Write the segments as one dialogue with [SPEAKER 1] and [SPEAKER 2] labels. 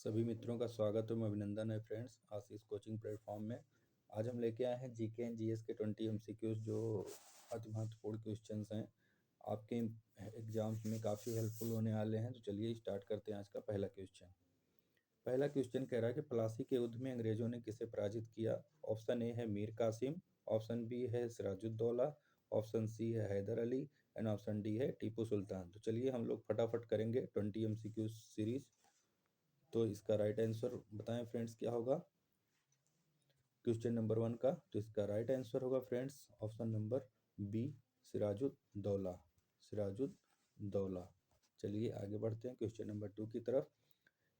[SPEAKER 1] सभी मित्रों का स्वागत है, अभिनंदन है फ्रेंड्स आशीष कोचिंग प्लेटफॉर्म में। आज हम लेके आए हैं जीके एंड जीएस के 20 एमसीक्यूज जो अति महत्वपूर्ण क्वेश्चंस हैं। आपके एग्जाम्स में काफ़ी हेल्पफुल होने वाले हैं। तो चलिए स्टार्ट करते हैं आज का पहला क्वेश्चन। पहला क्वेश्चन कह रहा है कि प्लासी के युद्ध में अंग्रेजों ने किसे पराजित किया। ऑप्शन ए है मीर कासिम, ऑप्शन बी है सिराजुद्दौला, ऑप्शन सी है Haider Ali and option D है टीपू सुल्तान। तो चलिए हम लोग फटाफट करेंगे 20 एमसीक्यू सीरीज। तो इसका राइट आंसर बताएं फ्रेंड्स क्या होगा क्वेश्चन नंबर 1 का। तो इसका राइट आंसर होगा friends option number B, Sirajuddaulah. Sirajuddaulah. चलिए आगे बढ़ते हैं क्वेश्चन नंबर 2 की तरफ।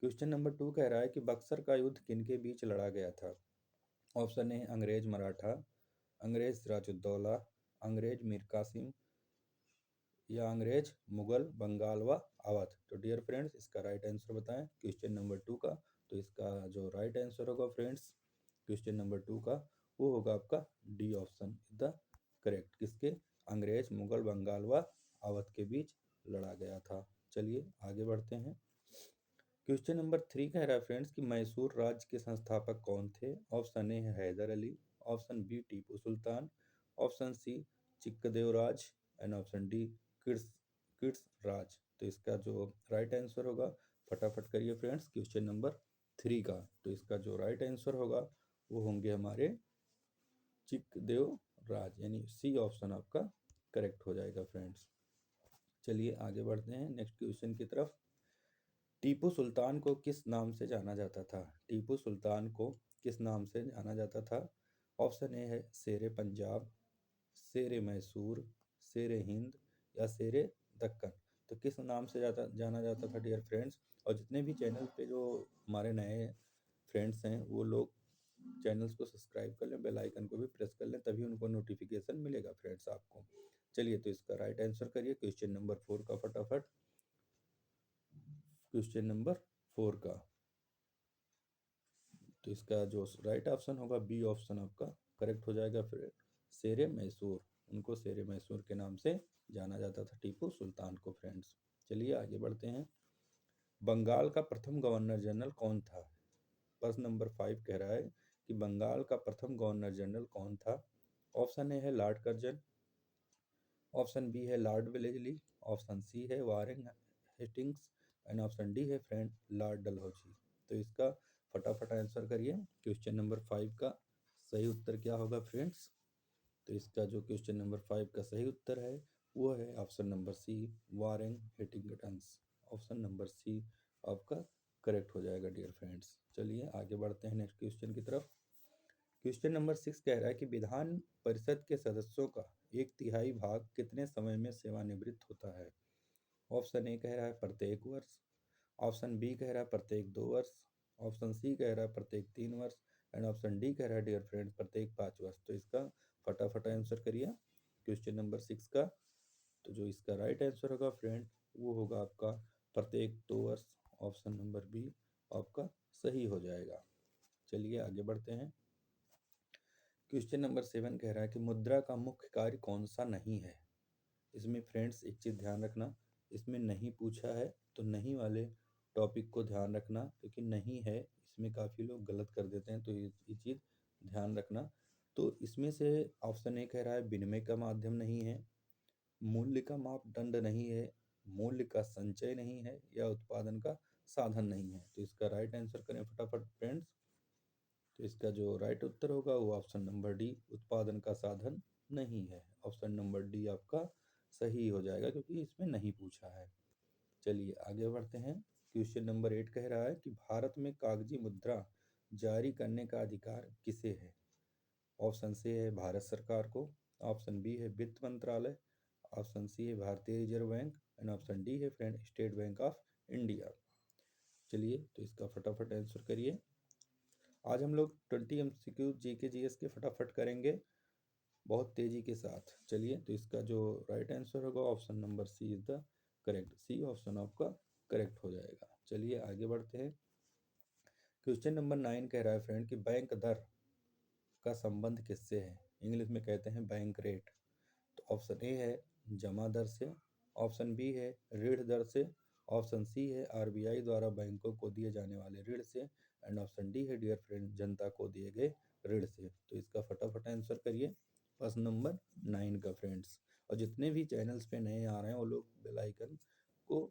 [SPEAKER 1] क्वेश्चन नंबर 2 कह रहा है कि बक्सर का युद्ध किनके बीच लड़ा गया था। ऑप्शन ए अंग्रेज मराठा, अंग्रेज सिराजुद्दौला, अंग्रेज मीर कासिम या अंग्रेज मुगल बंगाल व अवध। तो डियर फ्रेंड्स इसका राइट आंसर बताएं क्वेश्चन नंबर 2 का। तो इसका जो राइट आंसर होगा फ्रेंड्स क्वेश्चन नंबर 2 का वो होगा आपका डी ऑप्शन द करेक्ट। किसके? अंग्रेज मुगल बंगाल व अवध के बीच लड़ा गया था। चलिए आगे बढ़ते हैं। क्वेश्चन नंबर 3 कह रहा है फ्रेंड्स कि मैसूर राज्य के संस्थापक कौन थे। ऑप्शन ए है Haider Ali, option B Tipu Sultan, option C Chikkadevaraja and option D किड्स किड्स राज। तो इसका जो राइट आंसर होगा फटाफट करिए फ्रेंड्स क्वेश्चन नंबर 3 का। तो इसका जो राइट आंसर होगा वो होंगे हमारे चिक्कदेव राज, यानी सी ऑप्शन आपका करेक्ट हो जाएगा फ्रेंड्स। चलिए आगे बढ़ते हैं नेक्स्ट क्वेश्चन की तरफ। टीपू सुल्तान को किस नाम से जाना जाता था। टीपू सुल्तान को किस नाम से जाना जाता था। ऑप्शन ए है शेरे पंजाब, शेरे मैसूर, शेरे हिंद या शेरे दक्कन। तो किस नाम से जाना जाता था डियर फ्रेंड्स। और जितने भी चैनल पे जो हमारे नए फ्रेंड्स हैं वो लोग चैनल्स को सब्सक्राइब कर लें, बेल आइकन को भी प्रेस कर लें, तभी उनको नोटिफिकेशन मिलेगा फ्रेंड्स आपको। चलिए तो इसका राइट आंसर करिए क्वेश्चन नंबर 4 का फटाफट। क्वेश्चन नंबर 4 का तो इसका जो राइट ऑप्शन होगा बी ऑप्शन आपका करेक्ट हो जाएगा। फिर शेरे मैसूर, उनको शेरे मैसूर के नाम से जाना जाता था टीपू सुल्तान को फ्रेंड्स। चलिए आगे बढ़ते हैं। बंगाल का प्रथम गवर्नर जनरल कौन था। प्रश्न नंबर 5 कह रहा है कि बंगाल का प्रथम गवर्नर जनरल कौन था। ऑप्शन ए है लॉर्ड कर्जन, ऑप्शन बी है लॉर्ड वेलेस्ली, ऑप्शन सी है Warren Hastings and option D है फ्रेंड लॉर्ड डलहौजी। तो इसका फटाफट आंसर करिए क्वेश्चन नंबर 5 का सही उत्तर क्या होगा फ्रेंड्स। तो इसका जो क्वेश्चन नंबर 5 का सही उत्तर है वो है option number C, Warren Hastings. Option number C आपका करेक्ट हो जाएगा डियर फ्रेंड्स। चलिए आगे बढ़ते हैं नेक्स्ट क्वेश्चन की तरफ। क्वेश्चन नंबर 6 कह रहा है कि विधान परिषद के सदस्यों का 1/3 भाग कितने समय में सेवानिवृत्त होता है। ऑप्शन ए कह रहा है प्रत्येक वर्ष, ऑप्शन बी कह रहा है प्रत्येक 2 वर्ष, ऑप्शन सी कह रहा है प्रत्येक 3 वर्ष एंड ऑप्शन डी कह रहा है डियर फ्रेंड प्रत्येक 5 वर्ष। तो इसका फटाफट आंसर करिए क्वेश्चन नंबर 6 का। तो जो इसका राइट आंसर होगा फ्रेंड वो होगा आपका प्रत्येक 2 वर्ष। ऑप्शन नंबर बी आपका सही हो जाएगा। चलिए आगे बढ़ते हैं। क्वेश्चन नंबर 7 कह रहा है कि मुद्रा का मुख्य कार्य कौन सा नहीं है। इसमें फ्रेंड्स एक चीज़ ध्यान रखना, इसमें नहीं पूछा है तो नहीं वाले टॉपिक को ध्यान रखना, क्योंकि नहीं है इसमें काफ़ी लोग गलत कर देते हैं, तो ये चीज़ ध्यान रखना। तो इसमें से ऑप्शन ए कह रहा है विनिमय का माध्यम नहीं है, मूल्य का मापदंड नहीं है, मूल्य का संचय नहीं है या उत्पादन का साधन नहीं है। तो इसका राइट आंसर करें फटाफट फ्रेंड्स। तो इसका जो राइट उत्तर होगा वो ऑप्शन नंबर डी, उत्पादन का साधन नहीं है। ऑप्शन नंबर डी आपका सही हो जाएगा क्योंकि इसमें नहीं पूछा है। चलिए आगे बढ़ते हैं। क्वेश्चन नंबर 8 कह रहा है कि भारत में कागजी मुद्रा जारी करने का अधिकार किसे है। ऑप्शन सी है भारत सरकार को, ऑप्शन बी है वित्त मंत्रालय, ऑप्शन सी है Bharatiya reserve bank and option D है फ्रेंड स्टेट बैंक ऑफ इंडिया। चलिए तो इसका फटाफट आंसर करिए। आज हम लोग 20 एमसीक्यू जीके जीएस के फटाफट करेंगे बहुत तेजी के साथ। चलिए तो इसका जो राइट आंसर होगा option number C is the correct. C option आपका करेक्ट हो जाएगा। चलिए आगे बढ़ते हैं। क्वेश्चन नंबर 9 कह रहा है फ्रेंड कि बैंक दर का संबंध किससे है। इंग्लिश में कहते हैं बैंक रेट। तो ऑप्शन ए है जमा दर से, ऑप्शन बी है ऋण दर से, ऑप्शन सी है आरबीआई द्वारा बैंकों को दिए जाने वाले ऋण से, एंड ऑप्शन डी है डियर फ्रेंड जनता को दिए गए ऋण से। तो इसका फटाफट आंसर करिए प्रश्न नंबर 9 का फ्रेंड्स। और जितने भी चैनल्स पे नए आ रहे हैं वो लोग बेल आइकन को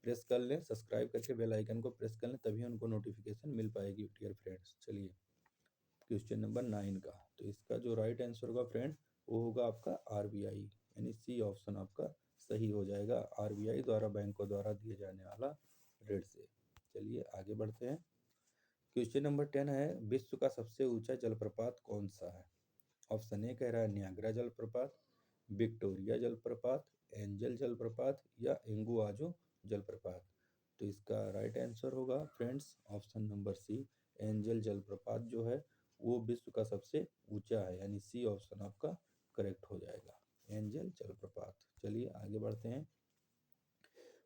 [SPEAKER 1] प्रेस कर लें, सब्सक्राइब करके बेल आइकन को प्रेस कर लें, तभी उनको नोटिफिकेशन मिल पाएगी डियर फ्रेंड्स। चलिए क्वेश्चन नंबर 9 का, तो इसका जो राइट आंसर होगा फ्रेंड वो होगा आपका आरबीआई, यानी सी ऑप्शन आपका सही हो जाएगा, आरबीआई द्वारा बैंकों द्वारा दिए जाने वाला ऋण से। चलिए आगे बढ़ते हैं। क्वेश्चन नंबर 10 है विश्व का सबसे ऊंचा जलप्रपात कौन सा है। ऑप्शन ए कह रहा है नियाग्रा जलप्रपात, विक्टोरिया जलप्रपात, एंजल जलप्रपात या इंगुआजो जलप्रपात। तो इसका राइट आंसर होगा friends option number C, Angel जलप्रपात जो है वो विश्व का सबसे ऊंचा है, यानी सी ऑप्शन आपका करेक्ट हो जाएगा, एंजल जलप्रपात। चलिए आगे बढ़ते हैं।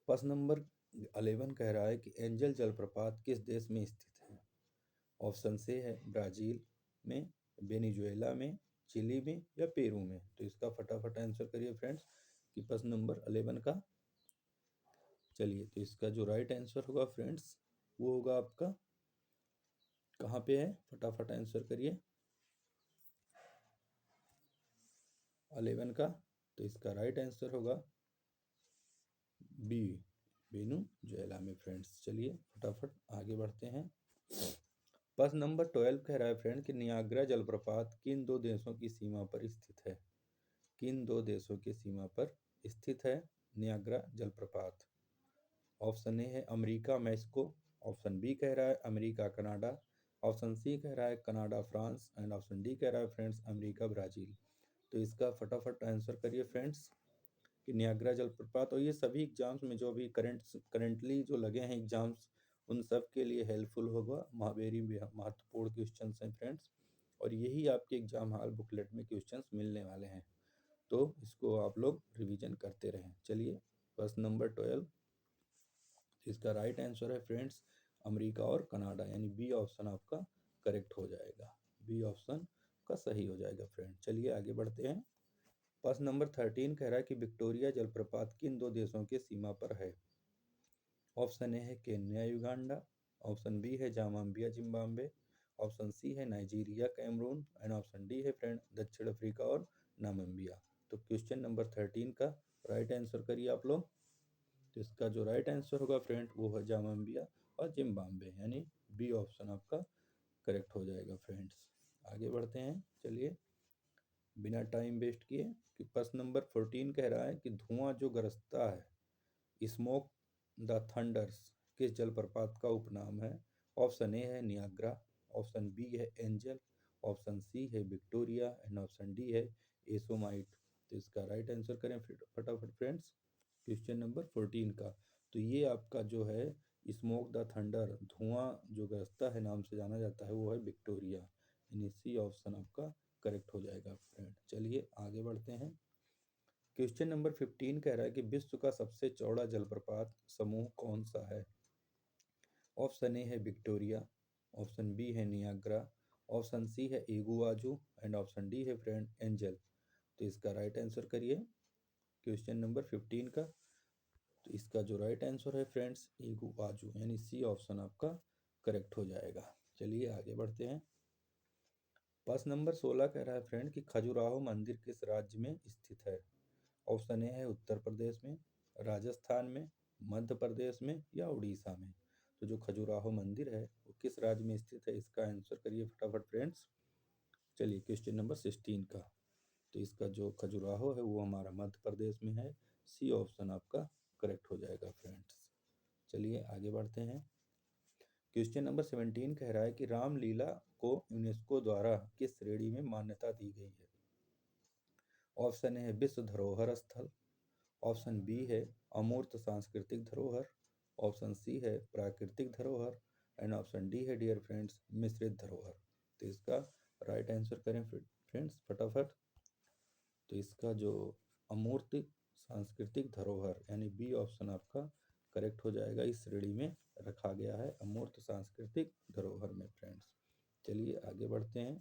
[SPEAKER 1] प्रश्न नंबर 11 कह रहा है कि एंजल जलप्रपात किस देश में स्थित है। ऑप्शन से है ब्राजील में, वेनेजुएला में, चिली में या पेरू में। तो इसका फटाफट आंसर करिए फ्रेंड्स कि प्रश्न नंबर 11 का। चलिए तो इसका जो राइट आंसर होगा फ्रेंड्स वो होगा आपका कहाँ पे है, फटाफट आंसर करिए 11 का। तो इसका राइट आंसर होगा बी, वेनेजुएला में फ्रेंड्स। चलिए फटाफट आगे बढ़ते हैं। प्रश्न नंबर 12 कह रहा है फ्रेंड कि नियाग्रा जलप्रपात किन दो देशों की सीमा पर स्थित है। किन दो देशों की सीमा पर स्थित है नियाग्रा जलप्रपात। ऑप्शन ए है अमेरिका मैक्सिको, ऑप्शन बी कह रहा है अमेरिका कनाडा, ऑप्शन सी कह रहा है Canada France, and option D कह रहा है फ्रेंड्स अमेरिका ब्राज़ील। तो इसका फटाफट आंसर करिए फ्रेंड्स कि नियाग्रा जलप्रपात। और ये सभी एग्जाम्स में जो अभी करेंटली जो लगे हैं एग्जाम्स उन सब के लिए हेल्पफुल होगा, वेरी महत्वपूर्ण क्वेश्चन हैं फ्रेंड्स, और यही आपके एग्जाम हॉल बुकलेट में क्वेश्चंस मिलने वाले हैं, तो इसको आप लोग रिवीजन करते रहें। चलिए प्रश्न नंबर 12, इसका राइट आंसर है फ्रेंड्स अमेरिका और कनाडा, यानी बी ऑप्शन आपका करेक्ट हो जाएगा, बी ऑप्शन का सही हो जाएगा फ्रेंड। चलिए आगे बढ़ते हैं। प्रश्न नंबर 13 कह रहा है कि विक्टोरिया जलप्रपात किन दो देशों के सीमा पर है। ऑप्शन ए है केन्या युगांडा, ऑप्शन बी है जाम्बिया जिम्बाब्वे, ऑप्शन सी है Nigeria Cameroon, and option D है फ्रेंड दक्षिण अफ्रीका और नामीबिया। तो क्वेश्चन नंबर 13 का राइट आंसर करिए आप लोग। तो इसका जो राइट आंसर होगा फ्रेंड वो है जाम्बिया और जिम्बाब्वे, यानी बी ऑप्शन आपका करेक्ट हो जाएगा फ्रेंड्स। आगे बढ़ते हैं। चलिए बिना टाइम वेस्ट किए कि प्रश्न नंबर 14 कह रहा है कि धुआं जो गरजता है, स्मोक द थंडर्स, किस जलप्रपात का उपनाम है। ऑप्शन ए है नियाग्रा, ऑप्शन बी है एंजल, ऑप्शन सी है विक्टोरिया, एंड ऑप्शन डी है एसोमाइट। तो इसका राइट आंसर करें फटाफट फ्रेंड्स क्वेश्चन नंबर 14 का। तो ये आपका जो है स्मोक द थंडर, धुआं जो गरजता है नाम से जाना जाता है, वो है विक्टोरिया, यानी सी ऑप्शन आपका करेक्ट हो जाएगा फ्रेंड। चलिए आगे बढ़ते हैं। क्वेश्चन नंबर 15 कह रहा है कि विश्व का सबसे चौड़ा जलप्रपात समूह कौन सा है। ऑप्शन ए है विक्टोरिया, ऑप्शन बी है नियाग्रा, ऑप्शन सी है इगुआजू, एंड ऑप्शन डी है फ्रेंड एंजल। तो इसका राइट आंसर करिए क्वेश्चन नंबर 15 का। तो इसका जो राइट आंसर है फ्रेंड्स इगुआजू, यानी सी ऑप्शन आपका करेक्ट हो जाएगा। चलिए आगे बढ़ते हैं। प्रश्न नंबर 16 कह रहा है फ्रेंड कि खजुराहो मंदिर किस राज्य में स्थित है। ऑप्शन ए है उत्तर प्रदेश में, राजस्थान में, मध्य प्रदेश में या उड़ीसा में। तो जो खजुराहो मंदिर है वो किस राज्य में स्थित है, इसका आंसर करिए फटाफट फ्रेंड्स। चलिए क्वेश्चन नंबर 16 का, तो इसका जो खजुराहो है वो हमारा मध्य प्रदेश में है, सी ऑप्शन आपका करेक्ट हो जाएगा फ्रेंड्स। चलिए आगे बढ़ते हैं। क्वेश्चन नंबर 17 कह रहा है कि रामलीला को यूनेस्को द्वारा किस श्रेणी में मान्यता दी गई है। ऑप्शन ए है विश्व धरोहर स्थल, ऑप्शन बी है अमूर्त सांस्कृतिक धरोहर, ऑप्शन सी है प्राकृतिक धरोहर, एंड ऑप्शन डी है डियर फ्रेंड्स मिश्रित धरोहर। तो इसका राइट आंसर करें फ्रेंड्स फटाफट। तो इसका जो अमूर्त सांस्कृतिक धरोहर, यानी बी ऑप्शन आपका करेक्ट हो जाएगा, इस श्रेणी में रखा गया है अमूर्त सांस्कृतिक धरोहर में फ्रेंड्स। चलिए आगे बढ़ते हैं।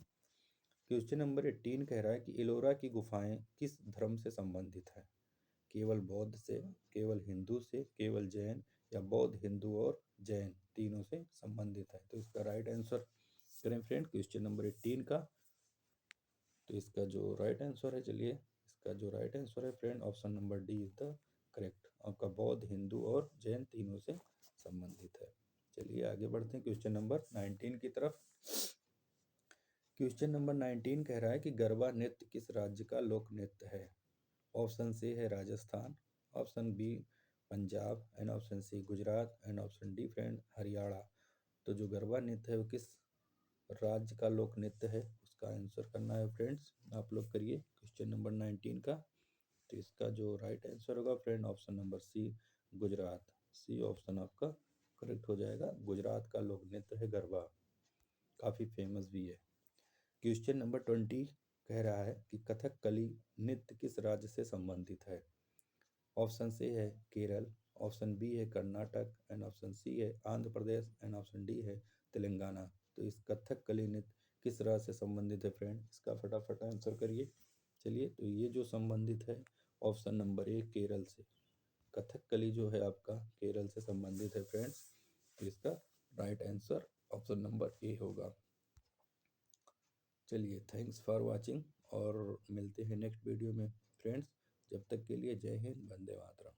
[SPEAKER 1] क्वेश्चन नंबर 18 कह रहा है कि एलोरा की गुफाएं किस धर्म से संबंधित है। केवल बौद्ध से, केवल हिंदू से, केवल जैन या बौद्ध, हिंदू और जैन तीनों से संबंधित है। तो इसका राइट आंसर करें फ्रेंड क्वेश्चन नंबर 18 का। तो इसका जो राइट आंसर है, चलिए इसका जो राइट आंसर है friend option number D is the correct. आपका बौद्ध, हिंदू और जैन तीनों से संबंधित है। चलिए आगे बढ़ते हैं क्वेश्चन नंबर 19 की तरफ। क्वेश्चन नंबर 19 कह रहा है कि गरबा नृत्य किस राज्य का लोक नृत्य है। ऑप्शन सी है Rajasthan, option B Punjab and option C Gujarat and option D friend Haryana. तो जो गरबा नृत्य है वो किस राज्य का लोक नृत्य है, उसका आंसर करना है फ्रेंड्स। आप लोग करिए क्वेश्चन नंबर 19 का। तो इसका जो राइट आंसर होगा friend option number C Gujarat. C option आपका करेक्ट हो जाएगा। गुजरात का लोक नृत्य है गरबा, काफ़ी फेमस भी है। क्वेश्चन नंबर 20 कह रहा है कि कथकली नृत्य किस राज्य से संबंधित है। ऑप्शन सी है केरल, ऑप्शन बी है कर्नाटक एंड ऑप्शन सी है Andhra Pradesh and option D है तेलंगाना। तो इस कथकली नृत्य किस राज्य से संबंधित है फ्रेंड, इसका फटाफट आंसर करिए। चलिए, तो ये जो संबंधित है ऑप्शन नंबर ए केरल से। कथकली जो है आपका केरल से संबंधित है फ्रेंड्स। तो इसका right answer option number A होगा। चलिए, थैंक्स फॉर वाचिंग और मिलते हैं नेक्स्ट वीडियो में फ्रेंड्स। जब तक के लिए जय हिंद, वंदे मातरम।